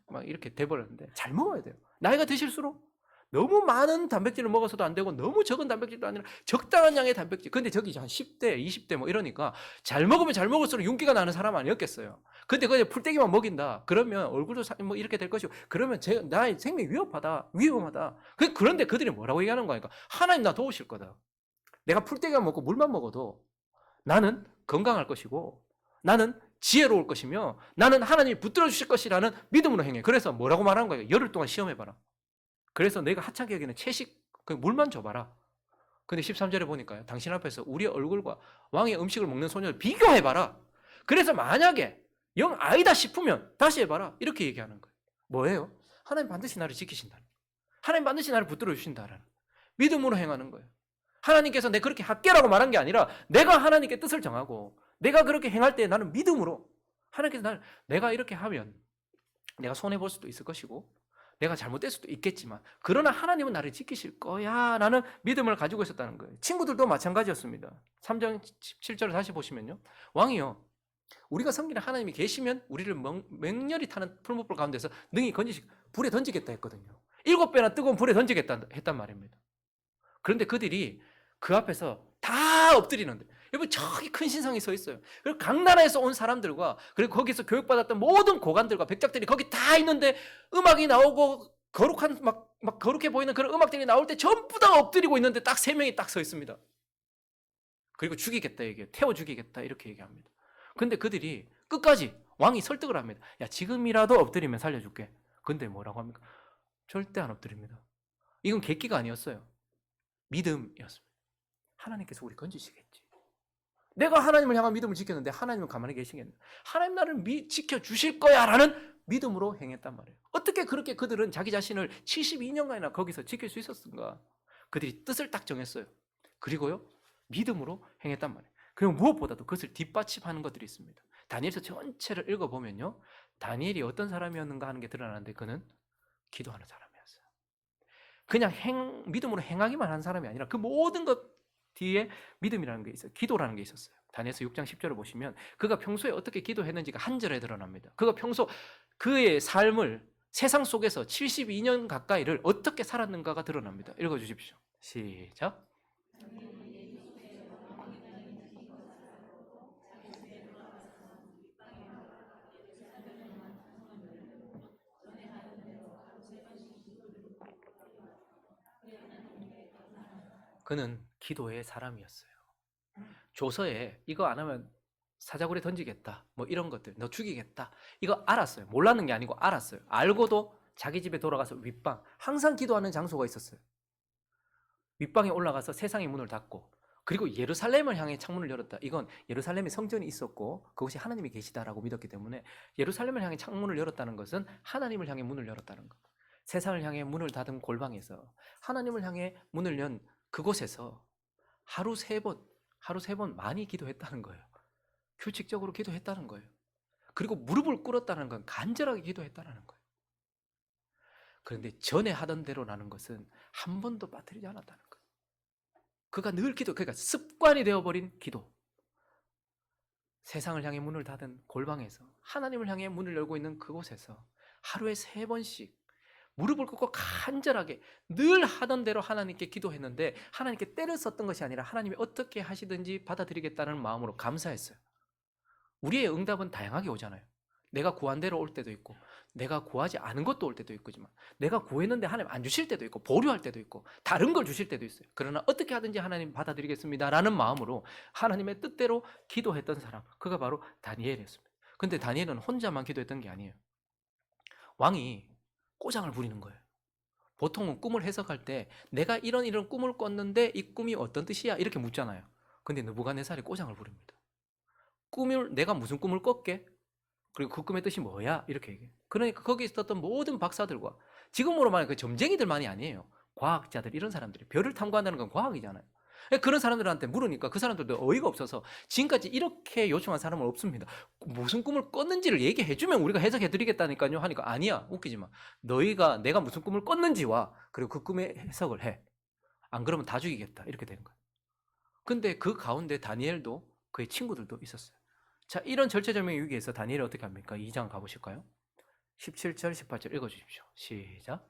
막 이렇게 돼버렸는데, 잘 먹어야 돼요. 나이가 드실수록 너무 많은 단백질을 먹어서도 안 되고 너무 적은 단백질도 아니라 적당한 양의 단백질. 근데 저기 한 10대, 20대 이러니까 잘 먹으면 잘 먹을수록 윤기가 나는 사람 아니었겠어요. 근데 그냥 풀떼기만 먹인다. 그러면 얼굴도 이렇게 될 것이고, 그러면 나의 생명이 위험하다. 그런데 그들이 뭐라고 얘기하는 거니까, 하나님 나 도우실 거다. 내가 풀떼기만 먹고 물만 먹어도 나는 건강할 것이고 나는 지혜로울 것이며 나는 하나님이 붙들어 주실 것이라는 믿음으로 행해. 그래서 뭐라고 말하는 거예요? 열흘 동안 시험해봐라. 그래서 내가 하찮게 여기는 채식, 물만 줘봐라. 근데 13절에 보니까요, 당신 앞에서 우리의 얼굴과 왕의 음식을 먹는 소녀를 비교해봐라. 그래서 만약에 영 아니다 싶으면 다시 해봐라. 이렇게 얘기하는 거예요. 뭐예요? 하나님 반드시 나를 지키신다. 하나님 반드시 나를 붙들어 주신다라는 믿음으로 행하는 거예요. 하나님께서 내 그렇게 할게라고 말한 게 아니라 내가 하나님께 뜻을 정하고 내가 그렇게 행할 때 나는 믿음으로, 하나님께서 내가 이렇게 하면 내가 손해볼 수도 있을 것이고 내가 잘못될 수도 있겠지만 그러나 하나님은 나를 지키실 거야 라는 믿음을 가지고 있었다는 거예요. 친구들도 마찬가지였습니다. 3장 17절을 다시 보시면요, 왕이요, 우리가 섬기는 하나님이 계시면 우리를 맹렬히 타는 풀무불 가운데서 능히 불에 던지겠다 했거든요. 7배나 뜨거운 불에 던지겠다 했단 말입니다. 그런데 그들이 그 앞에서 다 엎드리는데, 여러분 저기 큰 신상이 서 있어요. 그리고 각 나라에서 온 사람들과 그리고 거기서 교육받았던 모든 고관들과 백작들이 거기 다 있는데 음악이 나오고 거룩한 막 거룩해 보이는 그런 음악들이 나올 때 전부 다 엎드리고 있는데 딱 3명이 딱 서 있습니다. 그리고 죽이겠다 얘기해요. 태워 죽이겠다 이렇게 얘기합니다. 근데 그들이 끝까지 왕이 설득을 합니다. 야, 지금이라도 엎드리면 살려줄게. 근데 뭐라고 합니까? 절대 안 엎드립니다. 이건 객기가 아니었어요. 믿음이었습니다. 하나님께서 우리 건지시겠지. 내가 하나님을 향한 믿음을 지켰는데 하나님은 가만히 계시겠냐. 하나님 나를 지켜주실 거야 라는 믿음으로 행했단 말이에요. 어떻게 그렇게 그들은 자기 자신을 72년간이나 거기서 지킬 수 있었는가. 그들이 뜻을 딱 정했어요. 그리고요, 믿음으로 행했단 말이에요. 그리고 무엇보다도 그것을 뒷받침하는 것들이 있습니다. 다니엘서 전체를 읽어보면요, 다니엘이 어떤 사람이었는가 하는 게 드러나는데 그는 기도하는 사람이었어요. 그냥 믿음으로 행하기만 한 사람이 아니라 그 모든 것 뒤에 믿음이라는 게 있어요. 기도라는 게 있었어요. 다니엘서 6장 10절을 보시면 그가 평소에 어떻게 기도했는지가 한 절에 드러납니다. 그가 평소 그의 삶을 세상 속에서 72년 가까이를 어떻게 살았는가가 드러납니다. 읽어주십시오. 시작. 그는 기도의 사람이었어요. 조서에 이거 안 하면 사자굴에 던지겠다, 뭐 이런 것들, 너 죽이겠다, 이거 알았어요. 몰랐는 게 아니고 알았어요. 알고도 자기 집에 돌아가서 윗방, 항상 기도하는 장소가 있었어요. 윗방에 올라가서 세상의 문을 닫고, 그리고 예루살렘을 향해 창문을 열었다. 이건 예루살렘에 성전이 있었고 그것이 하나님이 계시다라고 믿었기 때문에 예루살렘을 향해 창문을 열었다는 것은 하나님을 향해 문을 열었다는 것. 세상을 향해 문을 닫은 골방에서 하나님을 향해 문을 연 그곳에서 하루 세 번 많이 기도했다는 거예요. 규칙적으로 기도했다는 거예요. 그리고 무릎을 꿇었다는 건 간절하게 기도했다는 거예요. 그런데 전에 하던 대로라는 것은 한 번도 빠뜨리지 않았다는 거예요. 그가 늘 그러니까 습관이 되어버린 기도. 세상을 향해 문을 닫은 골방에서 하나님을 향해 문을 열고 있는 그곳에서 하루에 3번씩 무릎을 꿇고 간절하게 늘 하던 대로 하나님께 기도했는데, 하나님께 때를 썼던 것이 아니라 하나님이 어떻게 하시든지 받아들이겠다는 마음으로 감사했어요. 우리의 응답은 다양하게 오잖아요. 내가 구한 대로 올 때도 있고, 내가 구하지 않은 것도 올 때도 있지만, 내가 구했는데 하나님 안 주실 때도 있고, 보류할 때도 있고, 다른 걸 주실 때도 있어요. 그러나 어떻게 하든지 하나님 받아들이겠습니다 라는 마음으로 하나님의 뜻대로 기도했던 사람, 그가 바로 다니엘이었습니다. 근데 다니엘은 혼자만 기도했던 게 아니에요. 왕이 꼬장을 부리는 거예요. 보통은 꿈을 해석할 때 내가 이런 꿈을 꿨는데 이 꿈이 어떤 뜻이야? 이렇게 묻잖아요. 근데 느부갓네살이 꼬장을 부립니다. 내가 무슨 꿈을 꿨게? 그리고 그 꿈의 뜻이 뭐야? 이렇게 얘기해요. 그러니까 거기 있었던 모든 박사들과, 지금으로 말하면 그 점쟁이들만이 아니에요. 과학자들, 이런 사람들이, 별을 탐구한다는 건 과학이잖아요. 그런 사람들한테 물으니까 그 사람들도 어이가 없어서, 지금까지 이렇게 요청한 사람은 없습니다. 무슨 꿈을 꿨는지를 얘기해주면 우리가 해석해드리겠다니까요 하니까, 아니야, 웃기지 마. 내가 무슨 꿈을 꿨는지와 그리고 그 꿈의 해석을 해. 안 그러면 다 죽이겠다. 이렇게 되는 거예요. 근데 그 가운데 다니엘도 그의 친구들도 있었어요. 자, 이런 절체절명의 위기에서 다니엘이 어떻게 합니까? 2장 가보실까요? 17절, 18절 읽어주십시오. 시작.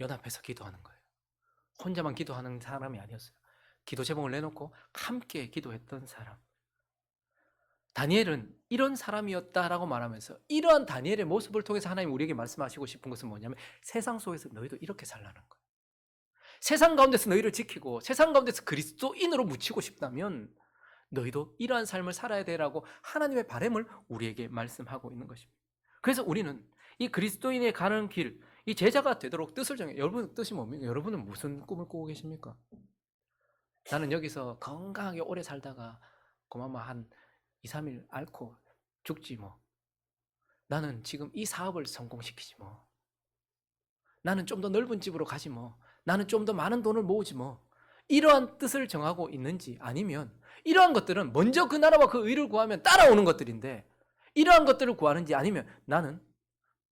연합해서 기도하는 거예요. 혼자만 기도하는 사람이 아니었어요. 기도 제목을 내놓고 함께 기도했던 사람. 다니엘은 이런 사람이었다라고 말하면서, 이러한 다니엘의 모습을 통해서 하나님 우리에게 말씀하시고 싶은 것은 뭐냐면, 세상 속에서 너희도 이렇게 살라는 거예요. 세상 가운데서 너희를 지키고 세상 가운데서 그리스도인으로 묻히고 싶다면 너희도 이러한 삶을 살아야 되라고 하나님의 바람을 우리에게 말씀하고 있는 것입니다. 그래서 우리는 이 그리스도인의 가는 길, 이 제자가 되도록 뜻을 정해. 여러분 뜻이 뭡니까? 여러분은 무슨 꿈을 꾸고 계십니까? 나는 여기서 건강하게 오래 살다가 고마마 한 2, 3일 앓고 죽지 뭐. 나는 지금 이 사업을 성공시키지 뭐. 나는 좀 더 넓은 집으로 가지 뭐. 나는 좀 더 많은 돈을 모으지 뭐. 이러한 뜻을 정하고 있는지, 아니면 이러한 것들은 먼저 그 나라와 그 의를 구하면 따라오는 것들인데, 이러한 것들을 구하는지, 아니면 나는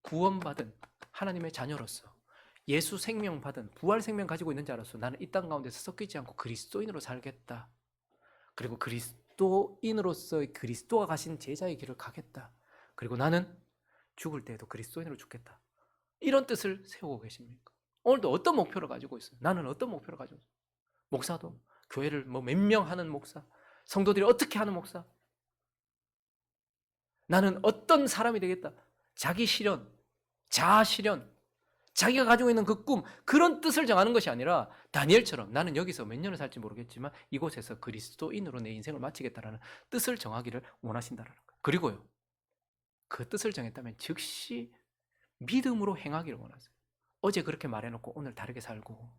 구원받은 하나님의 자녀로서 예수 생명 받은 부활 생명 가지고 있는 자로서 나는 이 땅 가운데서 섞이지 않고 그리스도인으로 살겠다. 그리고 그리스도인으로서의 그리스도가 가신 제자의 길을 가겠다. 그리고 나는 죽을 때에도 그리스도인으로 죽겠다. 이런 뜻을 세우고 계십니까? 오늘도 어떤 목표를 가지고 있어요? 나는 어떤 목표를 가지고 있어요? 목사도 교회를 뭐 몇 명 하는 목사, 성도들이 어떻게 하는 목사, 나는 어떤 사람이 되겠다. 자기 실현, 자아 실현, 자기가 가지고 있는 그 꿈, 그런 뜻을 정하는 것이 아니라 다니엘처럼 나는 여기서 몇 년을 살지 모르겠지만 이곳에서 그리스도인으로 내 인생을 마치겠다라는 뜻을 정하기를 원하신다는 거예요. 그리고요, 그 뜻을 정했다면 즉시 믿음으로 행하기를 원하세요. 어제 그렇게 말해놓고 오늘 다르게 살고,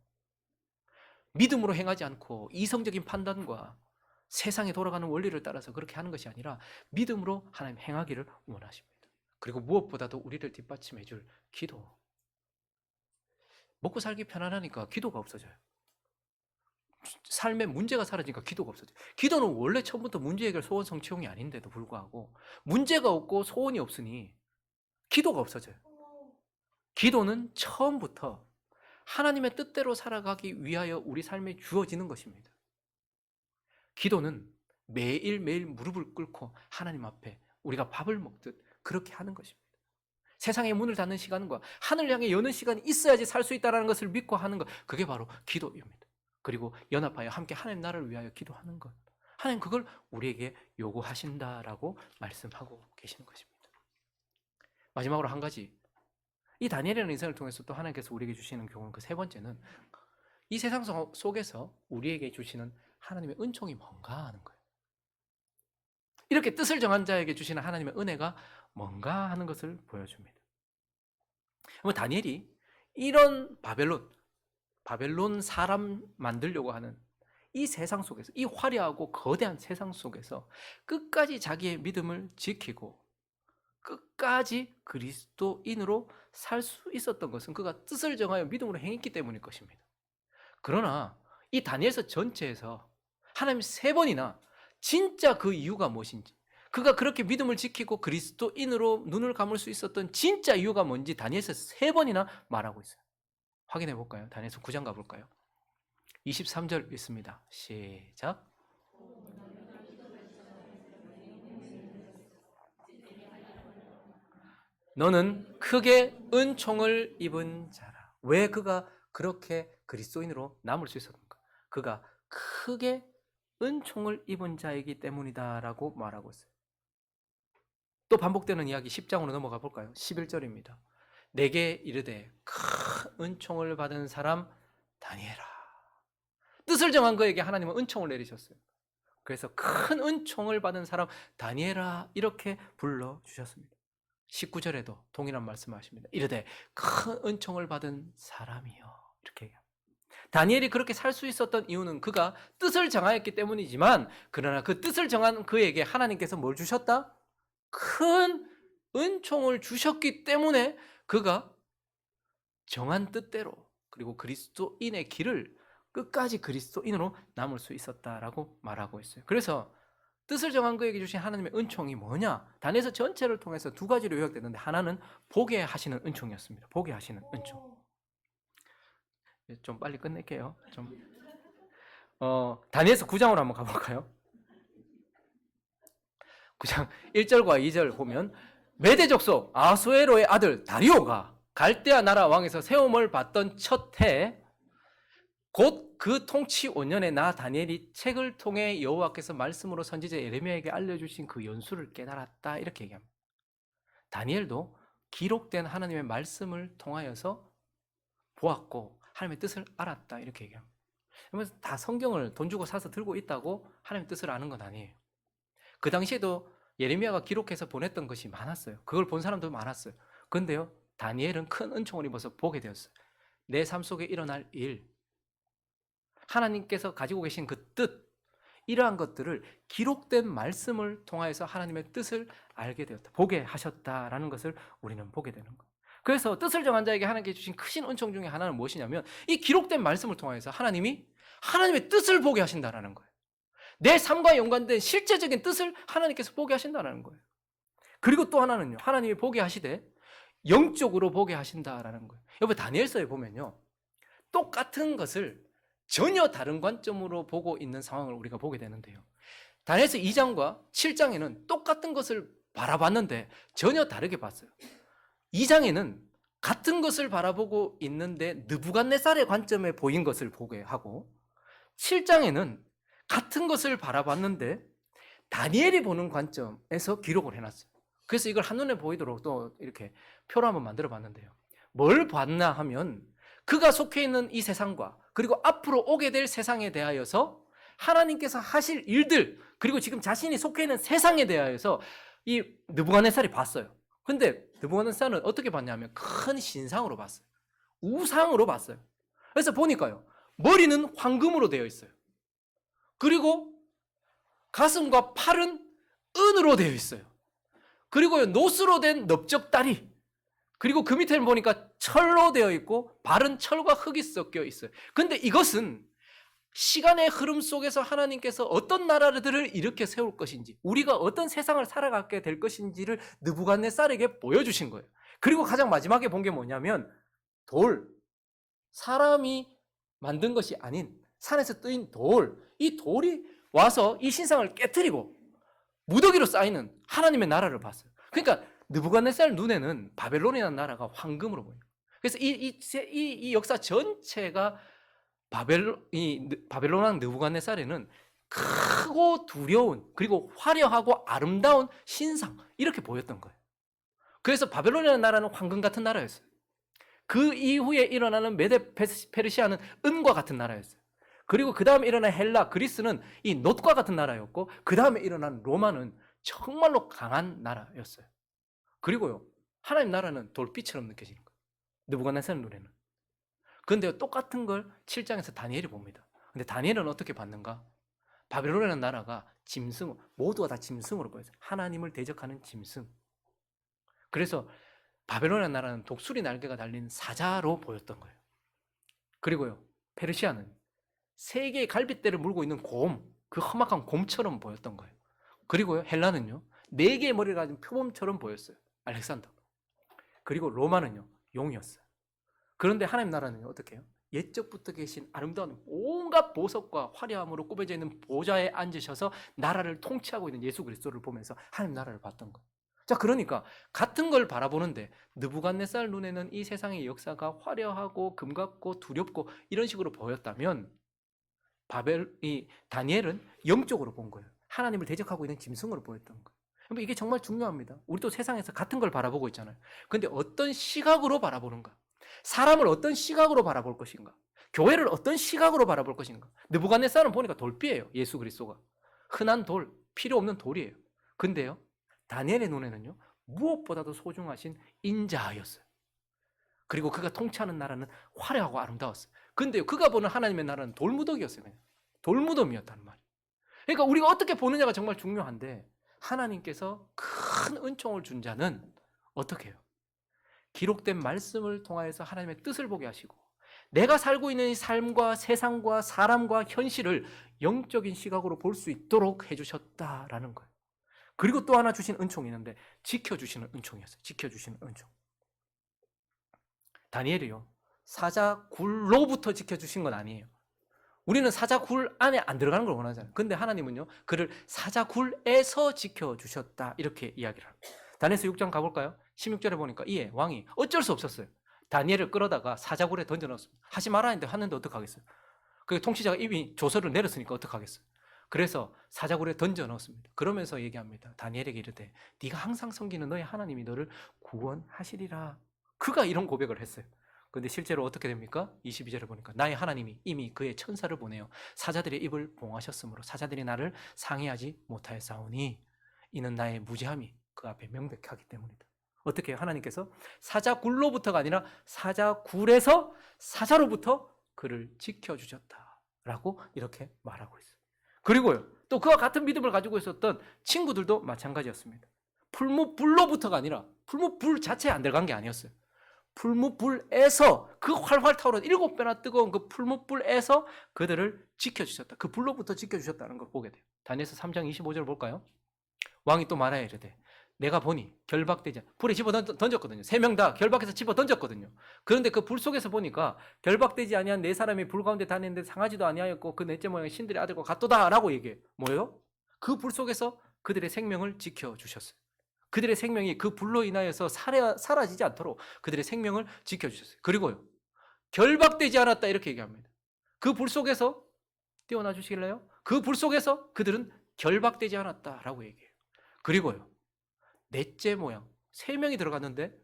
믿음으로 행하지 않고 이성적인 판단과 세상에 돌아가는 원리를 따라서 그렇게 하는 것이 아니라 믿음으로 하나님 행하기를 원하십니다. 그리고 무엇보다도 우리를 뒷받침해 줄 기도. 먹고 살기 편안하니까 기도가 없어져요. 삶에 문제가 사라지니까 기도가 없어져요. 기도는 원래 처음부터 문제 해결 소원 성취용이 아닌데도 불구하고 문제가 없고 소원이 없으니 기도가 없어져요. 기도는 처음부터 하나님의 뜻대로 살아가기 위하여 우리 삶에 주어지는 것입니다. 기도는 매일매일 무릎을 꿇고 하나님 앞에 우리가 밥을 먹듯 그렇게 하는 것입니다. 세상의 문을 닫는 시간과 하늘 향해 여는 시간이 있어야지 살 수 있다는 것을 믿고 하는 것, 그게 바로 기도입니다. 그리고 연합하여 함께 하나님 나라를 위하여 기도하는 것, 하나님 그걸 우리에게 요구하신다라고 말씀하고 계시는 것입니다. 마지막으로 한 가지, 이 다니엘이라는 인생을 통해서 또 하나님께서 우리에게 주시는 교훈, 그 세 번째는 이 세상 속에서 우리에게 주시는 하나님의 은총이 뭔가 하는 거예요. 이렇게 뜻을 정한 자에게 주시는 하나님의 은혜가 뭔가 하는 것을 보여줍니다. 다니엘이 이런 바벨론 사람 만들려고 하는 이 세상 속에서, 이 화려하고 거대한 세상 속에서 끝까지 자기의 믿음을 지키고 끝까지 그리스도인으로 살 수 있었던 것은 그가 뜻을 정하여 믿음으로 행했기 때문일 것입니다. 그러나 이 다니엘서 전체에서 하나님 세 번이나 진짜 그 이유가 무엇인지, 그가 그렇게 믿음을 지키고 그리스도인으로 눈을 감을 수 있었던 진짜 이유가 뭔지 다니엘서 세 번이나 말하고 있어요. 확인해 볼까요? 다니엘서 9장 가볼까요? 23절 읽습니다. 시작. 너는 크게 은총을 입은 자라. 왜 그가 그렇게 그리스도인으로 남을 수 있었는가? 그가 크게 은총을 입은 자이기 때문이다라고 말하고 있어요. 또 반복되는 이야기 10장으로 넘어가 볼까요? 11절입니다. 내게 이르되 큰 은총을 받은 사람 다니엘아. 뜻을 정한 그에게 하나님은 은총을 내리셨어요. 그래서 큰 은총을 받은 사람 다니엘아 이렇게 불러주셨습니다. 19절에도 동일한 말씀하십니다. 이르되 큰 은총을 받은 사람이요. 이렇게 얘기합니다. 다니엘이 그렇게 살 수 있었던 이유는 그가 뜻을 정하였기 때문이지만, 그러나 그 뜻을 정한 그에게 하나님께서 뭘 주셨다? 큰 은총을 주셨기 때문에 그가 정한 뜻대로, 그리고 그리스도인의 길을 끝까지 그리스도인으로 남을 수 있었다라고 말하고 있어요. 그래서 뜻을 정한 그에게 주신 하나님의 은총이 뭐냐? 다니엘서 전체를 통해서 두 가지로 요약되는데, 하나는 보게 하시는 은총이었습니다. 보게 하시는 은총. 좀 빨리 끝낼게요. 다니엘서 9장으로 한번 가볼까요? 9장 1절과 2절 보면, 메대 족속 아수에로의 아들 다리오가 갈대아 나라 왕에서 세움을 받던 첫 해, 곧 그 통치 5년에 나 다니엘이 책을 통해 여호와께서 말씀으로 선지자 예레미야에게 알려주신 그 연수를 깨달았다. 이렇게 얘기합니다. 다니엘도 기록된 하나님의 말씀을 통하여서 보았고 하나님의 뜻을 알았다. 이렇게 얘기합니다. 그러면서 다 성경을 돈 주고 사서 들고 있다고 하나님의 뜻을 아는 건 아니에요. 그 당시에도 예레미야가 기록해서 보냈던 것이 많았어요. 그걸 본 사람도 많았어요. 그런데요, 다니엘은 큰 은총을 입어서 보게 되었어요. 내 삶 속에 일어날 일, 하나님께서 가지고 계신 그 뜻, 이러한 것들을 기록된 말씀을 통하여서 하나님의 뜻을 알게 되었다. 보게 하셨다라는 것을 우리는 보게 되는 거예요. 그래서 뜻을 정한 자에게 하나님께 주신 크신 은총 중에 하나는 무엇이냐면, 이 기록된 말씀을 통하여서 하나님이 하나님의 뜻을 보게 하신다라는 거예요. 내 삶과 연관된 실제적인 뜻을 하나님께서 보게 하신다라는 거예요. 그리고 또 하나는요, 하나님이 보게 하시되 영적으로 보게 하신다라는 거예요. 여러분, 다니엘서에 보면요, 똑같은 것을 전혀 다른 관점으로 보고 있는 상황을 우리가 보게 되는데요, 다니엘서 2장과 7장에는 똑같은 것을 바라봤는데 전혀 다르게 봤어요. 2장에는 같은 것을 바라보고 있는데 느부갓네살의 관점에 보인 것을 보게 하고, 7장에는 같은 것을 바라봤는데 다니엘이 보는 관점에서 기록을 해놨어요. 그래서 이걸 한눈에 보이도록 또 이렇게 표로 한번 만들어 봤는데요, 뭘 봤나 하면 그가 속해 있는 이 세상과 그리고 앞으로 오게 될 세상에 대하여서 하나님께서 하실 일들, 그리고 지금 자신이 속해 있는 세상에 대하여서 이 느부갓네살이 봤어요. 근데 느부갓네살은 어떻게 봤냐면 큰 신상으로 봤어요. 우상으로 봤어요. 그래서 보니까요, 머리는 황금으로 되어 있어요. 그리고 가슴과 팔은 은으로 되어 있어요. 그리고 노스로 된 넓적다리, 그리고 그 밑에는 보니까 철로 되어 있고 발은 철과 흙이 섞여 있어요. 근데 이것은 시간의 흐름 속에서 하나님께서 어떤 나라들을 일으켜 세울 것인지, 우리가 어떤 세상을 살아가게 될 것인지를 느부갓네살에게 보여주신 거예요. 그리고 가장 마지막에 본 게 뭐냐면 사람이 만든 것이 아닌 산에서 뜨인 이 돌이 와서 이 신상을 깨트리고 무더기로 쌓이는 하나님의 나라를 봤어요. 그러니까 느부갓네살 눈에는 바벨론이라는 나라가 황금으로 보여요. 그래서 이 역사 전체가 바벨론왕 느부갓네살에는 크고 두려운, 그리고 화려하고 아름다운 신상, 이렇게 보였던 거예요. 그래서 바벨론이라는 나라는 황금 같은 나라였어요. 그 이후에 일어나는 메데 페르시아는 은과 같은 나라였어요. 그리고 그 다음에 일어난 헬라, 그리스는 이 놋과 같은 나라였고, 그 다음에 일어난 로마는 정말로 강한 나라였어요. 그리고요, 하나님 나라는 돌빛처럼 느껴지는 거예요. 느부갓네살 눈에는. 그런데 똑같은 걸 7장에서 다니엘이 봅니다. 근데 다니엘은 어떻게 봤는가? 바벨론이라는 나라가 모두가 다 짐승으로 보였어요. 하나님을 대적하는 짐승. 그래서 바벨론이라는 나라는 독수리 날개가 달린 사자로 보였던 거예요. 그리고요, 페르시아는 세 개의 갈빗대를 물고 있는 그 험악한 곰처럼 보였던 거예요. 그리고요, 헬라는요, 네 개의 머리를 가진 표범처럼 보였어요. 알렉산더. 그리고 로마는요, 용이었어요. 그런데 하나님 나라는 어떻게 해요? 옛적부터 계신 아름다운 온갖 보석과 화려함으로 꾸며져 있는 보좌에 앉으셔서 나라를 통치하고 있는 예수 그리스도를 보면서 하나님 나라를 봤던 거예요. 자, 그러니까 같은 걸 바라보는데 느부갓네살 눈에는 이 세상의 역사가 화려하고 금같고 두렵고 이런 식으로 보였다면 다니엘은 영적으로 본 거예요. 하나님을 대적하고 있는 짐승으로 보였던 거예요. 이게 정말 중요합니다. 우리도 세상에서 같은 걸 바라보고 있잖아요. 그런데 어떤 시각으로 바라보는가? 사람을 어떤 시각으로 바라볼 것인가? 교회를 어떤 시각으로 바라볼 것인가? 느부갓네살은 보니까 돌비예요. 예수 그리스도가. 흔한 돌, 필요 없는 돌이에요. 근데요, 다니엘의 눈에는요, 무엇보다도 소중하신 인자하였어요. 그리고 그가 통치하는 나라는 화려하고 아름다웠어요. 근데요, 그가 보는 하나님의 나라는 돌무더기였어요. 그냥 돌무덤이었단 말이에요. 그러니까 우리가 어떻게 보느냐가 정말 중요한데, 하나님께서 큰 은총을 준 자는 어떻게 해요? 기록된 말씀을 통하여서 하나님의 뜻을 보게 하시고, 내가 살고 있는 이 삶과 세상과 사람과 현실을 영적인 시각으로 볼 수 있도록 해주셨다라는 거예요. 그리고 또 하나 주신 은총이 있는데, 지켜주시는 은총이었어요. 지켜주시는 은총. 다니엘이요, 사자굴로부터 지켜주신 건 아니에요. 우리는 사자굴 안에 안 들어가는 걸 원하잖아요. 근데 하나님은요, 그를 사자굴에서 지켜주셨다, 이렇게 이야기를 합니다. 다니엘서 6장 가볼까요? 16절에 보니까 이에 왕이 어쩔 수 없었어요. 다니엘을 끌어다가 사자굴에 던져넣었습니다. 하지 말아 했는데 어떡하겠어요? 그 통치자가 이미 조서를 내렸으니까 어떡하겠어요? 그래서 사자굴에 던져넣었습니다. 그러면서 얘기합니다. 다니엘에게 이르되 네가 항상 섬기는 너의 하나님이 너를 구원하시리라. 그가 이런 고백을 했어요. 근데 실제로 어떻게 됩니까? 22절에 보니까 나의 하나님이 이미 그의 천사를 보내어 사자들의 입을 봉하셨으므로 사자들이 나를 상해하지 못하였사오니 이는 나의 무죄함이 그 앞에 명백하기 때문이다. 어떻게 해요? 하나님께서 사자굴로부터가 아니라 사자굴에서 사자로부터 그를 지켜주셨다라고 이렇게 말하고 있어요. 그리고요, 또 그와 같은 믿음을 가지고 있었던 친구들도 마찬가지였습니다. 풀무불로부터가 아니라 풀무불 자체에 안 들어간 게 아니었어요. 풀무불에서, 그 활활 타오르는 7배나 뜨거운 그 풀무불에서 그들을 지켜주셨다. 그 불로부터 지켜주셨다는 걸 보게 돼요. 다니엘서 3장 25절 볼까요? 왕이 또 말하여 이르되 내가 보니 결박되지 불에 집어 던졌거든요. 3명 다 결박해서 집어 던졌거든요. 그런데 그 불 속에서 보니까 결박되지 아니한 4사람이 불 가운데 다니는데 상하지도 아니하였고 그 넷째 모양이 신들의 아들과 같도다라고 얘기해요. 뭐예요? 그 불 속에서 그들의 생명을 지켜주셨어요. 그들의 생명이 그 불로 인하여서 사라지지 않도록 그들의 생명을 지켜주셨어요. 그리고요, 결박되지 않았다 이렇게 얘기합니다. 그 불 속에서 띄워놔 주시길래요? 그 불 속에서 그들은 결박되지 않았다라고 얘기해요. 그리고요, 넷째 모양, 3명이 들어갔는데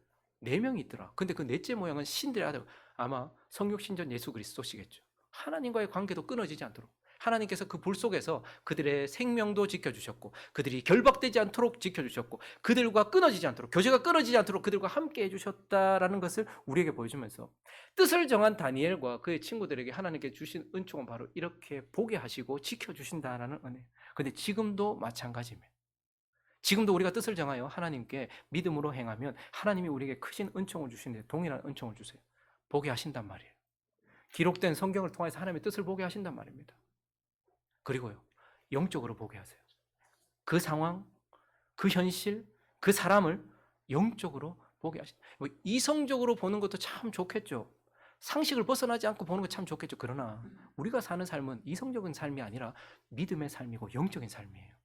4명이 있더라. 근데 그 넷째 모양은 신들의 아들, 아마 성육신전 예수 그리스도시겠죠. 하나님과의 관계도 끊어지지 않도록 하나님께서 그 불 속에서 그들의 생명도 지켜주셨고, 그들이 결박되지 않도록 지켜주셨고, 그들과 끊어지지 않도록, 교제가 끊어지지 않도록 그들과 함께 해주셨다라는 것을 우리에게 보여주면서, 뜻을 정한 다니엘과 그의 친구들에게 하나님께 주신 은총은 바로 이렇게 보게 하시고 지켜주신다라는 은혜. 근데 지금도 마찬가지입니다. 지금도 우리가 뜻을 정하여 하나님께 믿음으로 행하면 하나님이 우리에게 크신 은총을 주시는데 동일한 은총을 주세요. 보게 하신단 말이에요. 기록된 성경을 통해서 하나님의 뜻을 보게 하신단 말입니다. 그리고요, 영적으로 보게 하세요. 그 상황, 그 현실, 그 사람을 영적으로 보게 하신다. 이성적으로 보는 것도 참 좋겠죠. 상식을 벗어나지 않고 보는 거 참 좋겠죠. 그러나 우리가 사는 삶은 이성적인 삶이 아니라 믿음의 삶이고 영적인 삶이에요.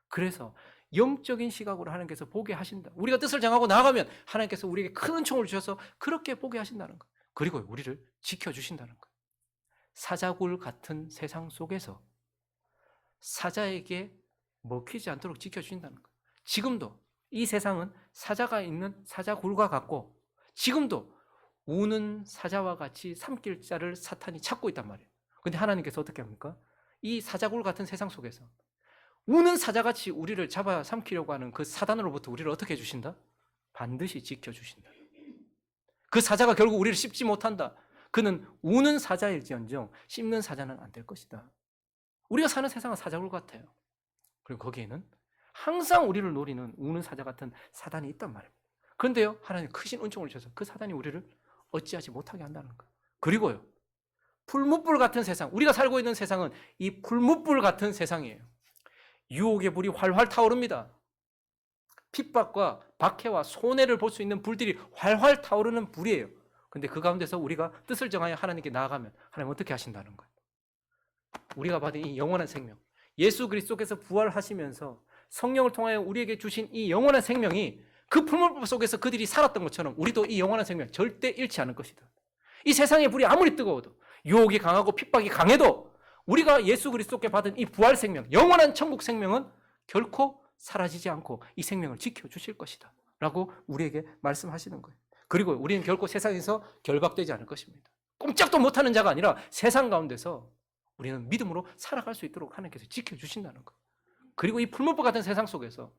그래서 영적인 시각으로 하나님께서 보게 하신다. 우리가 뜻을 정하고 나아가면 하나님께서 우리에게 큰 은총을 주셔서 그렇게 보게 하신다는 것. 그리고 우리를 지켜주신다는 것. 사자굴 같은 세상 속에서 사자에게 먹히지 않도록 지켜주신다는 것. 지금도 이 세상은 사자가 있는 사자굴과 같고 지금도 우는 사자와 같이 삼킬 자를 사탄이 찾고 있단 말이에요. 근데 하나님께서 어떻게 합니까? 이 사자굴 같은 세상 속에서 우는 사자같이 우리를 잡아 삼키려고 하는 그 사단으로부터 우리를 어떻게 해주신다? 반드시 지켜주신다. 그 사자가 결국 우리를 씹지 못한다. 그는 우는 사자일지언정 씹는 사자는 안 될 것이다. 우리가 사는 세상은 사자굴 같아요. 그리고 거기에는 항상 우리를 노리는 우는 사자 같은 사단이 있단 말입니다. 그런데요, 하나님 크신 은총을 주셔서 그 사단이 우리를 어찌하지 못하게 한다는 거예요. 그리고요, 풀무불 같은 세상, 우리가 살고 있는 세상은 이 풀무불 같은 세상이에요. 유혹의 불이 활활 타오릅니다. 핍박과 박해와 손해를 볼 수 있는 불들이 활활 타오르는 불이에요. 근데 그 가운데서 우리가 뜻을 정하여 하나님께 나아가면 하나님 어떻게 하신다는 거예요? 우리가 받은 이 영원한 생명, 예수 그리스도께서 부활하시면서 성령을 통하여 우리에게 주신 이 영원한 생명이 그 풀무불 속에서 그들이 살았던 것처럼 우리도 이 영원한 생명 절대 잃지 않을 것이다. 이 세상의 불이 아무리 뜨거워도, 유혹이 강하고 핍박이 강해도 우리가 예수 그리스도께 받은 이 부활 생명, 영원한 천국 생명은 결코 사라지지 않고 이 생명을 지켜주실 것이다 라고 우리에게 말씀하시는 거예요. 그리고 우리는 결코 세상에서 결박되지 않을 것입니다. 꼼짝도 못하는 자가 아니라 세상 가운데서 우리는 믿음으로 살아갈 수 있도록 하나님께서 지켜주신다는 거예요. 그리고 이 풀무불 같은 세상 속에서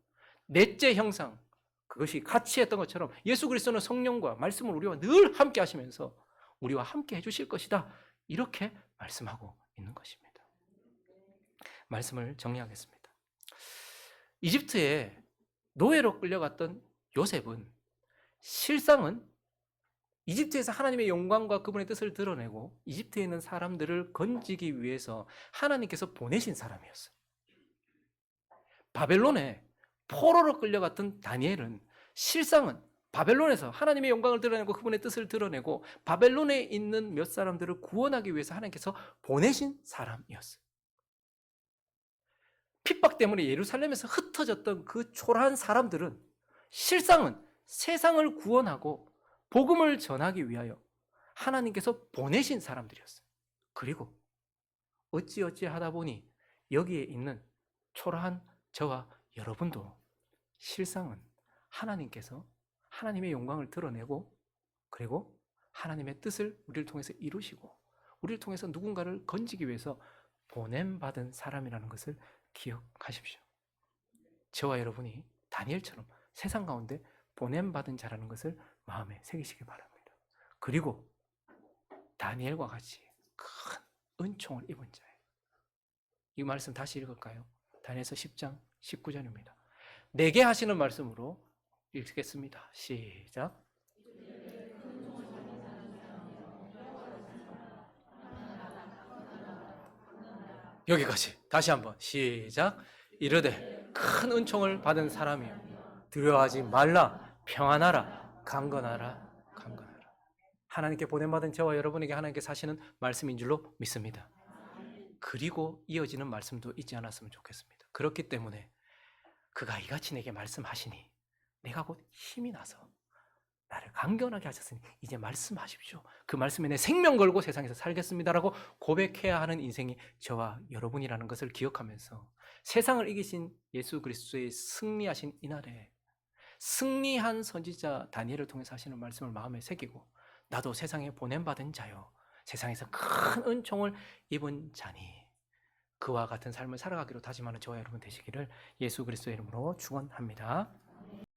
넷째 형상, 그것이 같이 했던 것처럼 예수 그리스도는 성령과 말씀을 우리와 늘 함께 하시면서 우리와 함께 해주실 것이다, 이렇게 말씀하고 있는 것입니다. 말씀을 정리하겠습니다. 이집트에 노예로 끌려갔던 요셉은 실상은 이집트에서 하나님의 영광과 그분의 뜻을 드러내고 이집트에 있는 사람들을 건지기 위해서 하나님께서 보내신 사람이었어요. 바벨론에 포로로 끌려갔던 다니엘은 실상은 바벨론에서 하나님의 영광을 드러내고 그분의 뜻을 드러내고 바벨론에 있는 몇 사람들을 구원하기 위해서 하나님께서 보내신 사람이었어요. 핍박 때문에 예루살렘에서 흩어졌던 그 초라한 사람들은 실상은 세상을 구원하고 복음을 전하기 위하여 하나님께서 보내신 사람들이었어요. 그리고 어찌어찌 하다 보니 여기에 있는 초라한 저와 여러분도 실상은 하나님께서 하나님의 영광을 드러내고 그리고 하나님의 뜻을 우리를 통해서 이루시고 우리를 통해서 누군가를 건지기 위해서 보냄받은 사람이라는 것을 기억하십시오. 저와 여러분이 다니엘처럼 세상 가운데 보냄받은 자라는 것을 마음에 새기시기 바랍니다. 그리고 다니엘과 같이 큰 은총을 입은 자예요. 이 말씀 다시 읽을까요? 다니엘서 10장 19절입니다. 내게 하시는 말씀으로 읽겠습니다. 시작. 여기까지 다시 한번 시작. 이르되 큰 은총을 받은 사람이여 두려워하지 말라. 평안하라. 강건하라. 강건하라. 하나님께 보냄받은 저와 여러분에게 하나님께서 하시는 말씀인 줄로 믿습니다. 그리고 이어지는 말씀도 잊지 않았으면 좋겠습니다. 그렇기 때문에 그가 이같이 내게 말씀하시니 내가 곧 힘이 나서 나를 강건하게 하셨으니 이제 말씀하십시오. 그 말씀에 내 생명 걸고 세상에서 살겠습니다라고 고백해야 하는 인생이 저와 여러분이라는 것을 기억하면서 세상을 이기신 예수 그리스도의 승리하신 이날에 승리한 선지자 다니엘을 통해서 하시는 말씀을 마음에 새기고 나도 세상에 보냄받은 자요 세상에서 큰 은총을 입은 자니 그와 같은 삶을 살아가기로 다짐하는 저와 여러분 되시기를 예수 그리스도의 이름으로 축원합니다.